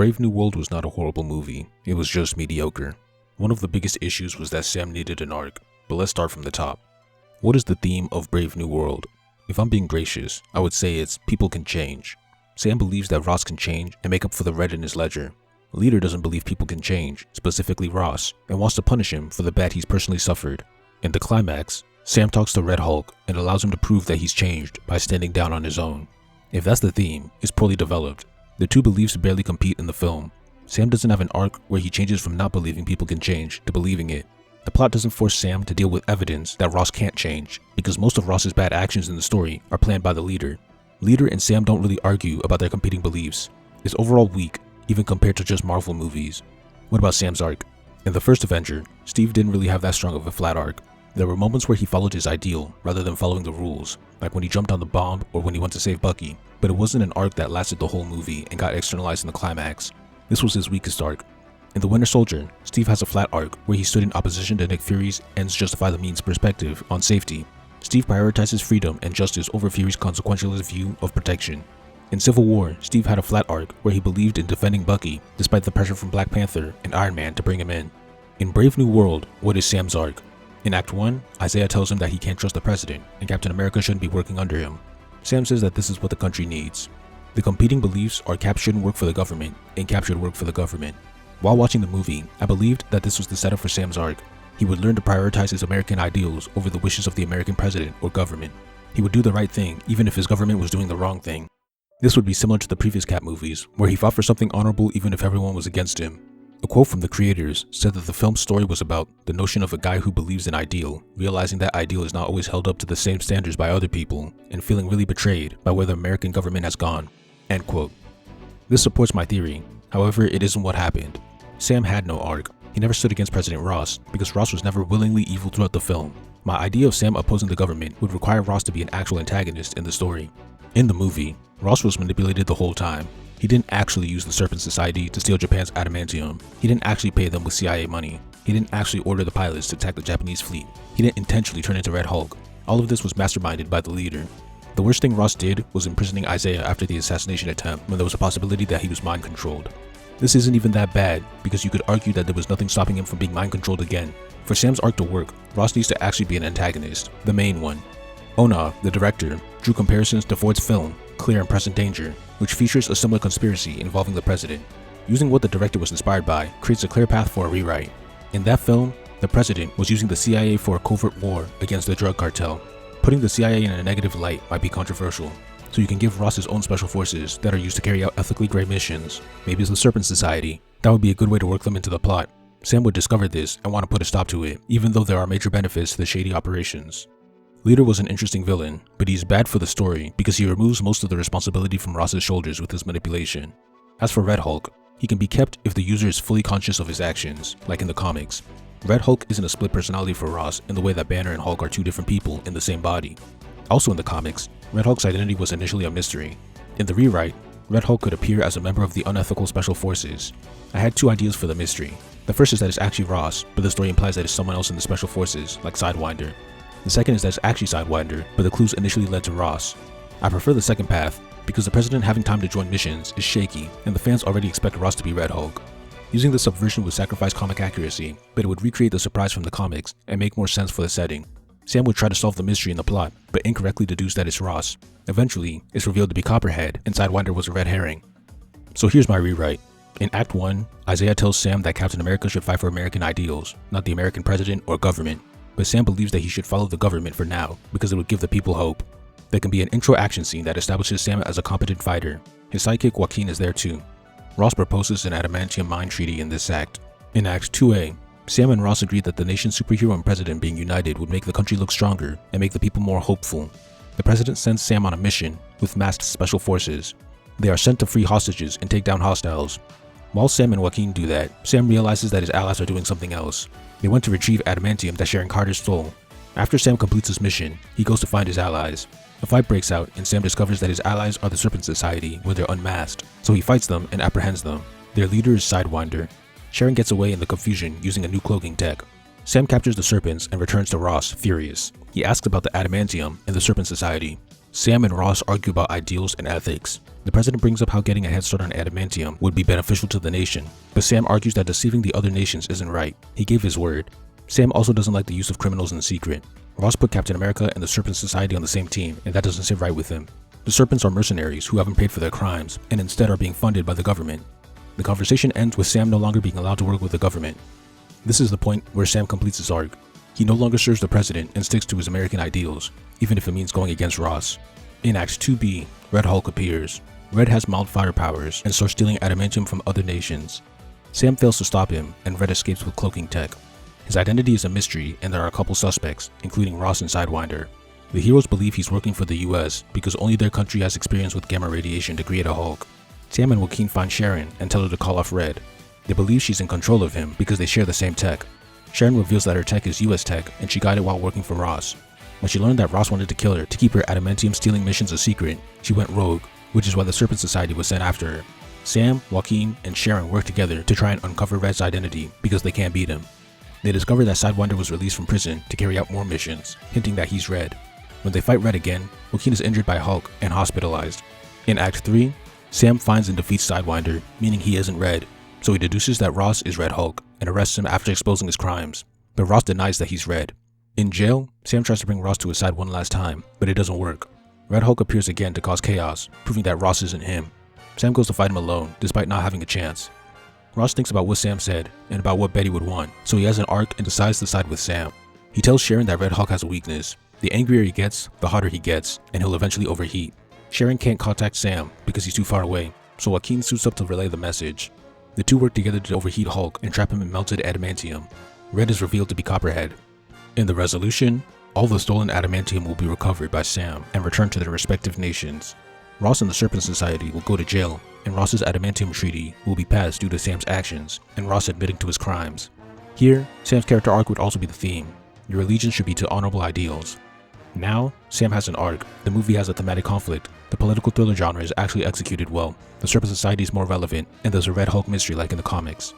Brave New World was not a horrible movie, it was just mediocre. One of the biggest issues was that Sam needed an arc, but let's start from the top. What is the theme of Brave New World? If I'm being gracious, I would say it's people can change. Sam believes that Ross can change and make up for the red in his ledger. Leader doesn't believe people can change, specifically Ross, and wants to punish him for the bad he's personally suffered. In the climax, Sam talks to Red Hulk and allows him to prove that he's changed by standing down on his own. If that's the theme, it's poorly developed. The two beliefs barely compete in the film. Sam doesn't have an arc where he changes from not believing people can change to believing it. The plot doesn't force Sam to deal with evidence that Ross can't change, because most of Ross's bad actions in the story are planned by the leader. Leader and Sam don't really argue about their competing beliefs. It's overall weak, even compared to just Marvel movies. What about Sam's arc? In the first Avenger, Steve didn't really have that strong of a flat arc. There were moments where he followed his ideal rather than following the rules, like when he jumped on the bomb or when he went to save Bucky, but it wasn't an arc that lasted the whole movie and got externalized in the climax. This was his weakest arc. In The Winter Soldier, Steve has a flat arc where he stood in opposition to Nick Fury's ends justify the means perspective on safety. Steve prioritizes freedom and justice over Fury's consequentialist view of protection. In Civil War, Steve had a flat arc where he believed in defending Bucky despite the pressure from Black Panther and Iron Man to bring him in. In Brave New World, what is Sam's arc? In Act 1, Isaiah tells him that he can't trust the president and Captain America shouldn't be working under him. Sam says that this is what the country needs. The competing beliefs are Cap shouldn't work for the government and Cap should work for the government. While watching the movie, I believed that this was the setup for Sam's arc. He would learn to prioritize his American ideals over the wishes of the American president or government. He would do the right thing even if his government was doing the wrong thing. This would be similar to the previous Cap movies, where he fought for something honorable even if everyone was against him. A quote from the creators said that the film's story was about the notion of a guy who believes an ideal, realizing that ideal is not always held up to the same standards by other people, and feeling really betrayed by where the American government has gone. End quote. This supports my theory, however it isn't what happened. Sam had no arc. He never stood against President Ross, because Ross was never willingly evil throughout the film. My idea of Sam opposing the government would require Ross to be an actual antagonist in the story. In the movie, Ross was manipulated the whole time. He didn't actually use the Serpent Society to steal Japan's adamantium. He didn't actually pay them with CIA money. He didn't actually order the pilots to attack the Japanese fleet. He didn't intentionally turn into Red Hulk. All of this was masterminded by the leader. The worst thing Ross did was imprisoning Isaiah after the assassination attempt when there was a possibility that he was mind controlled. This isn't even that bad, because you could argue that there was nothing stopping him from being mind controlled again. For Sam's arc to work, Ross needs to actually be an antagonist, the main one. Ona, the director, drew comparisons to Ford's film, Clear and Present Danger, which features a similar conspiracy involving the president. Using what the director was inspired by creates a clear path for a rewrite. In that film, the president was using the CIA for a covert war against the drug cartel. Putting the CIA in a negative light might be controversial, so you can give Ross his own special forces that are used to carry out ethically gray missions. Maybe it's the Serpent Society. That would be a good way to work them into the plot. Sam would discover this and want to put a stop to it, even though there are major benefits to the shady operations. Leader was an interesting villain, but he's bad for the story because he removes most of the responsibility from Ross's shoulders with his manipulation. As for Red Hulk, he can be kept if the user is fully conscious of his actions, like in the comics. Red Hulk isn't a split personality for Ross in the way that Banner and Hulk are two different people in the same body. Also in the comics, Red Hulk's identity was initially a mystery. In the rewrite, Red Hulk could appear as a member of the unethical special forces. I had two ideas for the mystery. The first is that it's actually Ross, but the story implies that it's someone else in the special forces, like Sidewinder. The second is that it's actually Sidewinder, but the clues initially led to Ross. I prefer the second path, because the president having time to join missions is shaky, and the fans already expect Ross to be Red Hulk. Using this subversion would sacrifice comic accuracy, but it would recreate the surprise from the comics and make more sense for the setting. Sam would try to solve the mystery in the plot, but incorrectly deduce that it's Ross. Eventually, it's revealed to be Copperhead, and Sidewinder was a red herring. So here's my rewrite. In Act 1, Isaiah tells Sam that Captain America should fight for American ideals, not the American president or government. But Sam believes that he should follow the government for now, because it would give the people hope. There can be an intro action scene that establishes Sam as a competent fighter. His sidekick Joaquin is there too. Ross proposes an adamantium mine treaty in this act. In Act 2A, Sam and Ross agreed that the nation's superhero and president being united would make the country look stronger and make the people more hopeful. The president sends Sam on a mission with masked special forces. They are sent to free hostages and take down hostiles. While Sam and Joaquin do that, Sam realizes that his allies are doing something else. They went to retrieve adamantium that Sharon Carter stole. After Sam completes his mission, he goes to find his allies. A fight breaks out and Sam discovers that his allies are the Serpent Society where they're unmasked, so he fights them and apprehends them. Their leader is Sidewinder. Sharon gets away in the confusion using a new cloaking tech. Sam captures the serpents and returns to Ross, furious. He asks about the adamantium and the Serpent Society. Sam and Ross argue about ideals and ethics. The president brings up how getting a head start on adamantium would be beneficial to the nation, but Sam argues that deceiving the other nations isn't right. He gave his word. Sam also doesn't like the use of criminals in secret. Ross put Captain America and the Serpent Society on the same team, and that doesn't sit right with him. The Serpents are mercenaries who haven't paid for their crimes, and instead are being funded by the government. The conversation ends with Sam no longer being allowed to work with the government. This is the point where Sam completes his arc. He no longer serves the president and sticks to his American ideals, even if it means going against Ross. In Act 2B, Red Hulk appears. Red has mild fire powers and starts stealing adamantium from other nations. Sam fails to stop him, and Red escapes with cloaking tech. His identity is a mystery, and there are a couple suspects, including Ross and Sidewinder. The heroes believe he's working for the US because only their country has experience with gamma radiation to create a Hulk. Sam and Joaquin find Sharon and tell her to call off Red. They believe she's in control of him because they share the same tech. Sharon reveals that her tech is US tech and she got it while working for Ross. When she learned that Ross wanted to kill her to keep her adamantium stealing missions a secret, she went rogue, which is why the Serpent Society was sent after her. Sam, Joaquin, and Sharon work together to try and uncover Red's identity because they can't beat him. They discover that Sidewinder was released from prison to carry out more missions, hinting that he's Red. When they fight Red again, Joaquin is injured by Hulk and hospitalized. In Act 3, Sam finds and defeats Sidewinder, meaning he isn't Red, so he deduces that Ross is Red Hulk and arrests him after exposing his crimes, but Ross denies that he's Red. In jail, Sam tries to bring Ross to his side one last time, but it doesn't work. Red Hulk appears again to cause chaos, proving that Ross isn't him. Sam goes to fight him alone, despite not having a chance. Ross thinks about what Sam said, and about what Betty would want, so he has an arc and decides to side with Sam. He tells Sharon that Red Hulk has a weakness. The angrier he gets, the hotter he gets, and he'll eventually overheat. Sharon can't contact Sam because he's too far away, so Joaquin suits up to relay the message. The two work together to overheat Hulk and trap him in melted adamantium. Red is revealed to be Copperhead. In the resolution, all the stolen adamantium will be recovered by Sam and returned to their respective nations. Ross and the Serpent Society will go to jail, and Ross's adamantium treaty will be passed due to Sam's actions and Ross admitting to his crimes. Here, Sam's character arc would also be the theme. Your allegiance should be to honorable ideals. Now, Sam has an arc, the movie has a thematic conflict, the political thriller genre is actually executed well, the Serpent Society is more relevant, and there's a Red Hulk mystery like in the comics.